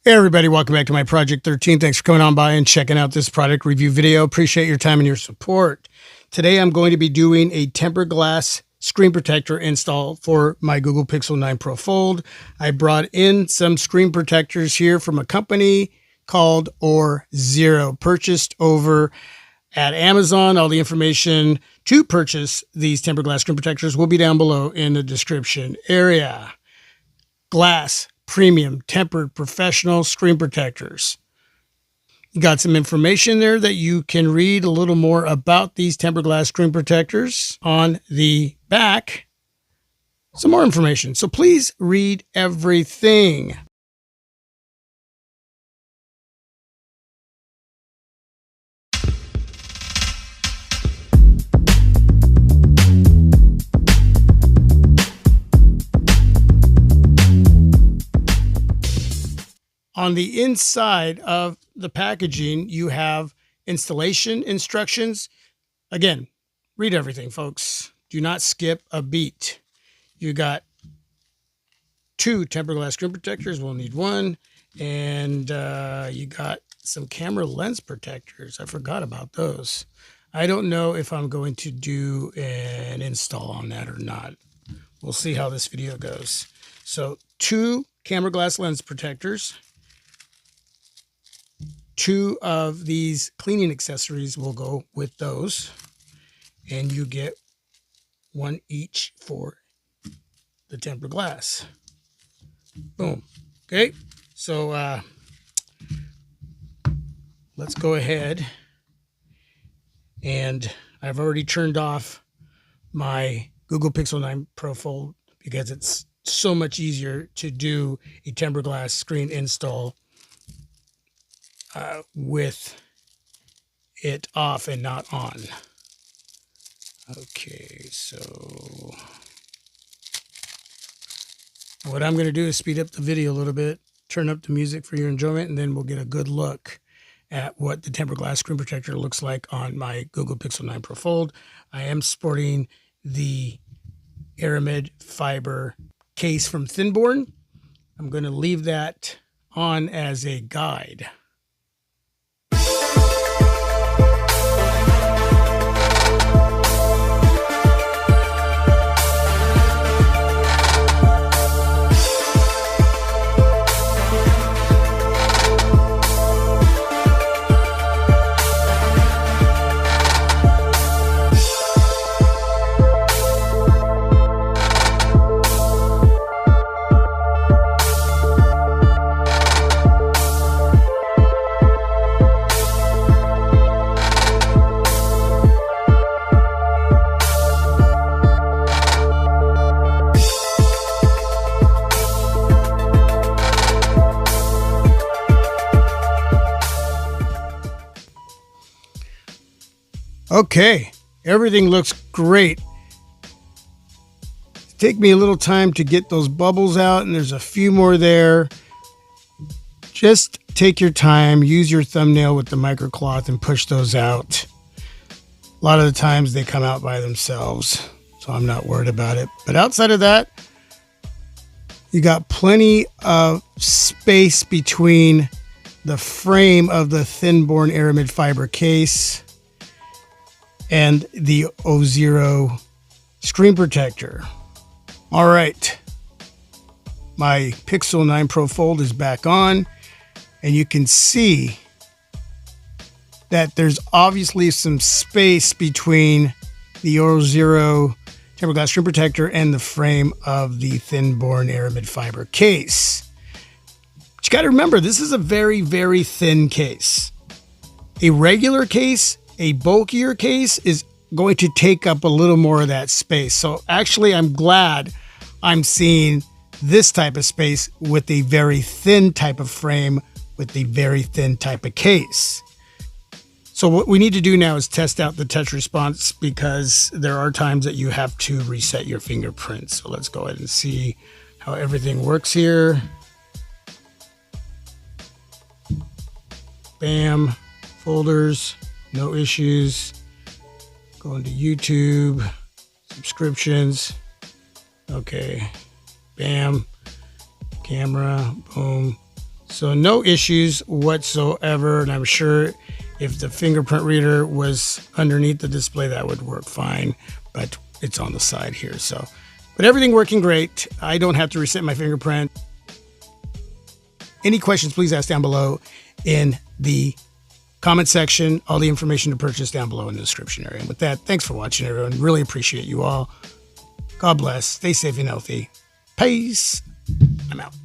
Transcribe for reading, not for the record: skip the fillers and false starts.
Hey everybody, welcome back to my Project 13. Thanks for coming on by and checking out this product review video. Appreciate your time and your support. Today I'm going to be doing a tempered glass screen protector install for my Google Pixel 9 Pro Fold. I brought in some screen protectors here from a company called Orzero, purchased over at Amazon. All the information to purchase these tempered glass screen protectors will be down below in the description area. Glass premium tempered professional screen protectors. You got some information there that you can read a little more about these tempered glass screen protectors on the back. Some more information. So please read everything. On the inside of the packaging, you have installation instructions. Again, read everything, folks. Do not skip a beat. You got 2 tempered glass screen protectors. We'll need 1. And you got some camera lens protectors. I forgot about those. I don't know if I'm going to do an install on that or not. We'll see how this video goes. So 2 camera glass lens protectors. 2 of these cleaning accessories will go with those, and you get 1 each for the tempered glass. Boom. Okay, so let's go ahead, and I've already turned off my Google Pixel 9 Pro Fold because it's so much easier to do a tempered glass screen install with it off and not on. Okay, so what I'm going to do is speed up the video a little bit, turn up the music for your enjoyment, and then we'll get a good look at what the tempered glass screen protector looks like on my Google Pixel 9 Pro Fold. I am sporting the aramid fiber case from Thinborn. I'm going to leave that on as a guide. Okay, everything looks great. Take me a little time to get those bubbles out, and there's a few more there. Just take your time, use your thumbnail with the microcloth and push those out. A lot of the times they come out by themselves, so I'm not worried about it. But outside of that, you got plenty of space between the frame of the Thinborn aramid fiber case and the Orzero screen protector. All right, my Pixel 9 Pro Fold is back on, and you can see that there's obviously some space between the Orzero tempered glass screen protector and the frame of the Thinborn aramid fiber case. But you got to remember, this is a very, very thin case. A regular case, a bulkier case, is going to take up a little more of that space. So actually, I'm glad I'm seeing this type of space with a very thin type of frame with a very thin type of case. So what we need to do now is test out the touch response, because there are times that you have to reset your fingerprints. So let's go ahead and see how everything works here. Bam, folders, no issues. Going to YouTube, subscriptions. Okay, bam, camera, boom, So no issues whatsoever. And I'm sure if the fingerprint reader was underneath the display, that would work fine. But it's on the side here. So, but everything working great. I don't have to reset my fingerprint. Any questions, please ask down below in the comment section. All the information to purchase down below in the description area. And with that, thanks for watching, everyone. Really appreciate you all. God bless. Stay safe and healthy. Peace. I'm out.